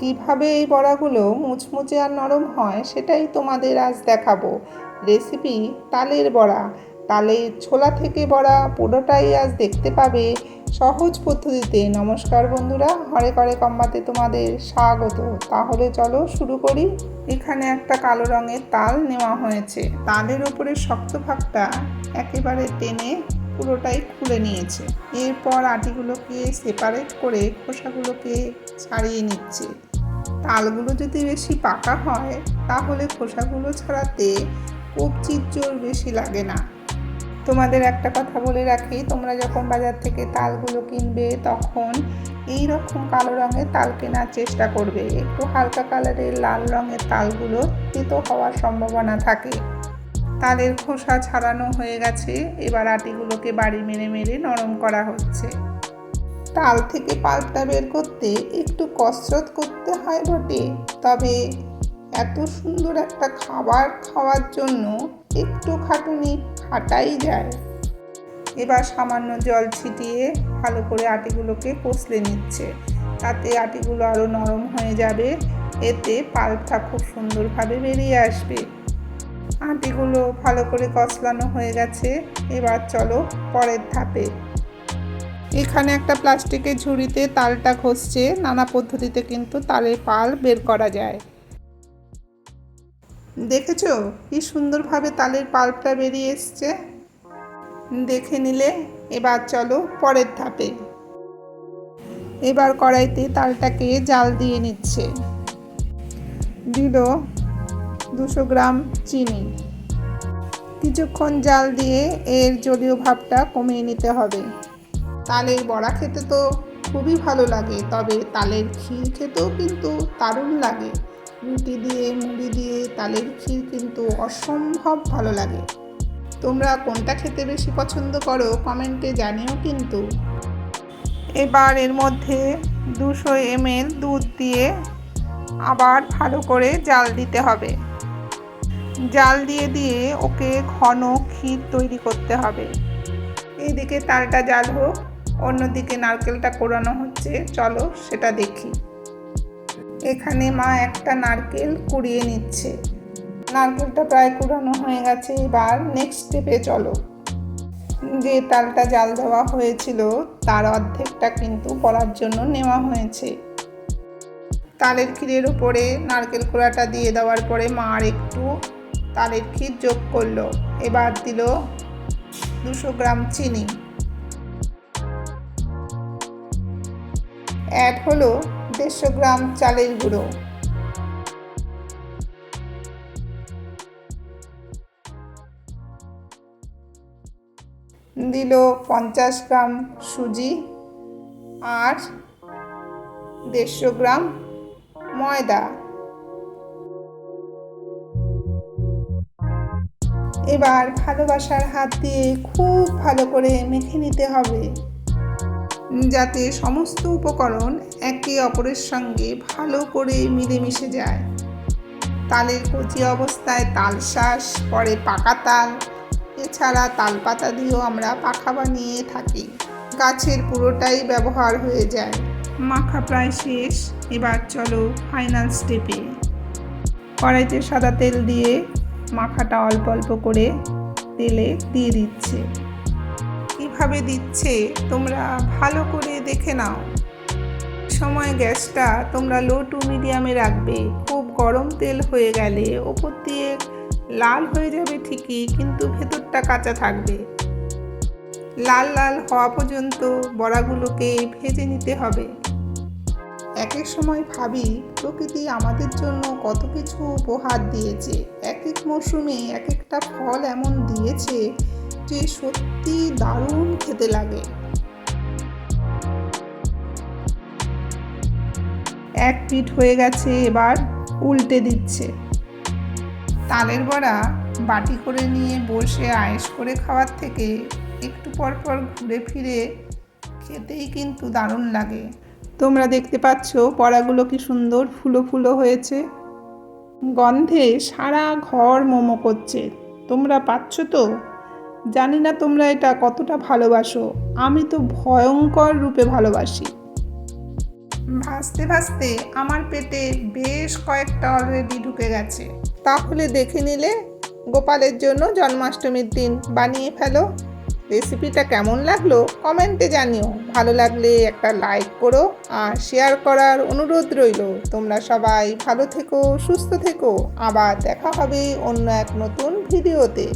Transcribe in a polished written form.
কিভাবে এই বড়াগুলো মুচমুচে আর নরম হয় সেটাই তোমাদের আজ দেখাবো। রেসিপি তালের বড়া। তালের ছোলা থেকে বড়া পুরোটাই আজ দেখতে পাবে সহজ পদ্ধতিতে। নমস্কার বন্ধুরা, হরেক হরেক আম্মাতে তোমাদের স্বাগত। তাহলে চলো শুরু করি। এখানে একটা কালো রঙের তাল নেওয়া হয়েছে। তালের ওপরে শক্ত ভাগটা একেবারে টেনে পুরোটাই খুলে নিয়েছে। এরপর আটিগুলোকে সেপারেট করে খোসাগুলোকে ছাড়িয়ে নিচ্ছে। তালগুলো যদি বেশি পাকা হয় তাহলে খোসাগুলো ছাড়াতে কবজির জোর বেশি লাগে না। তোমাদের একটা কথা বলে রাখি, তোমরা যখন বাজার থেকে তালগুলো কিনবে তখন এই রকম কালো রঙের তাল কেনার চেষ্টা করবে। একটু হালকা কালারের লাল রঙের তালগুলো তেতো হওয়ার সম্ভাবনা থাকে। তালের খোসা ছাড়ানো হয়ে গেছে, এবার আটিগুলোকে বাড়ি মেরে মেরে নরম করা হচ্ছে। তাল থেকে পাল্পটা বের করতে একটু কসরত করতে হয় বটে, তবে এত সুন্দর একটা খাবার খাওয়ার জন্য একটু খাটুনি খাটাই যায়। এবার সামান্য জল ছিটিয়ে ভালো করে আটিগুলোকে কষলে নিচ্ছে, তাতে আটিগুলো আরও নরম হয়ে যাবে। এতে পাল্পটা খুব সুন্দরভাবে বেরিয়ে আসবে। আটিগুলো ভালো করে কষলানো হয়ে গেছে, এবার চলো পরের ধাপে। এখানে একটা প্লাস্টিকের ঝুড়িতে তালটা ঘষছে। নানা পদ্ধতিতে কিন্তু তালের পাল্প বের করা যায়। দেখেছো কি সুন্দরভাবে তালের পাল্পটা বেরিয়ে এসছে? দেখে নিলে। এবার চলো পরের ধাপে। এবার কড়াইতে তালটাকে জাল দিয়ে নিচ্ছে। দিল 200 গ্রাম চিনি। কিছুক্ষণ জাল দিয়ে এর জলীয় ভাবটা কমিয়ে নিতে হবে। তালের বড়া খেতে তো খুবই ভালো লাগে, তবে তালের ক্ষীর খেতেও কিন্তু দারুণ লাগে। রুটি দিয়ে মুড়ি দিয়ে তালের ক্ষীর কিন্তু অসম্ভব ভালো লাগে। তোমরা কোনটা খেতে বেশি পছন্দ করো কমেন্টে জানিও কিন্তু। এবার এর মধ্যে 200 ml দুধ দিয়ে আবার ভালো করে জাল দিতে হবে। জাল দিয়ে দিয়ে ওকে ঘন ক্ষীর তৈরি করতে হবে। এইদিকে তালটা জাল হোক, অন্যদিকে নারকেলটা কোড়ানো হচ্ছে। চলো সেটা দেখি। এখানে মা একটা নারকেল কুড়িয়ে নিচ্ছে। নারকেলটা প্রায় কুড়ানো হয়ে গেছে। এবার নেক্সট স্টেপে চলো। যে তালটা জাল দেওয়া হয়েছিল তার অর্ধেকটা কিন্তু বড়ার জন্য নেওয়া হয়েছে। তালের ক্ষীরের উপরে নারকেল কোড়াটা দিয়ে দেওয়ার পরে মা আর একটু তালের ক্ষীর যোগ করলো। এবার দিল 200 গ্রাম চিনি। অ্যাড হলো 150 গ্রাম চালের গুঁড়ো। দিল 50 গ্রাম সুজি আর 150 গ্রাম ময়দা। এবার ভালোবাসার হাত দিয়ে খুব ভালো করে মেখে নিতে হবে, যাতে সমস্ত উপকরণ একে অপরের সঙ্গে ভালো করে মিলেমিশে যায়। তালের কচি অবস্থায় তালশাঁস, পরে পাকা তাল, এছাড়া তালপাতা দিয়েও আমরা পাখা বানিয়ে থাকি। গাছের পুরোটাই ব্যবহার হয়ে যায়। মাখা প্রায় শেষ। এবার চলো ফাইনাল স্টেপে। কড়াইতে সাদা তেল দিয়ে মাখাটা অল্প অল্প করে তেলে দিয়ে দিচ্ছে। কিভাবে দিচ্ছে তোমরা ভালো করে দেখে নাও। সময় গ্যাসটা তোমরা লো টু মিডিয়ামে রাখবে। খুব গরম তেল হয়ে গেলে ওপর দিয়ে লাল হয়ে যাবে ঠিকই, কিন্তু ভেতরটা কাঁচা থাকবে। লাল লাল হওয়া পর্যন্ত বড়াগুলোকে ভেজে নিতে হবে। এক এক সময় ভাবি প্রকৃতি আমাদের জন্য কত কিছু উপহার দিয়েছে। এক এক মৌসুমে এক একটা ফল এমন দিয়েছে যে সত্যি দারুণ খেতে লাগে। এক পিঠ হয়ে গেছে, এবার উল্টে দিচ্ছে। তালের বড়া বাটি করে নিয়ে বসে আয়েশ করে খাওয়ার থেকে একটু পর পর ঘুরে ফিরে খেতেই কিন্তু দারুণ লাগে। তোমরা দেখতে পাচ্ছ বড়াগুলো কি সুন্দর ফুলো ফুলো হয়েছে। গন্ধে সারা ঘর মোমো করছে। তোমরা পাচ্ছ তো? জানি না তোমরা এটা কতটা ভালোবাসো। আমি তো ভয়ঙ্কর রূপে ভালোবাসি। ভাজতে ভাজতে আমার পেটে বেশ কয়েকটা অলরেডি ঢুকে গেছে। তাহলে দেখে নিলে গোপালের জন্য জন্মাষ্টমীর দিন বানিয়ে ফেলো। রেসিপিটা কেমন লাগলো কমেন্টে জানিও। ভালো লাগলে একটা লাইক করো আর শেয়ার করার অনুরোধ রইল। তোমরা সবাই ভালো থেকো, সুস্থ থেকো। আবার দেখা হবে অন্য এক নতুন ভিডিওতে।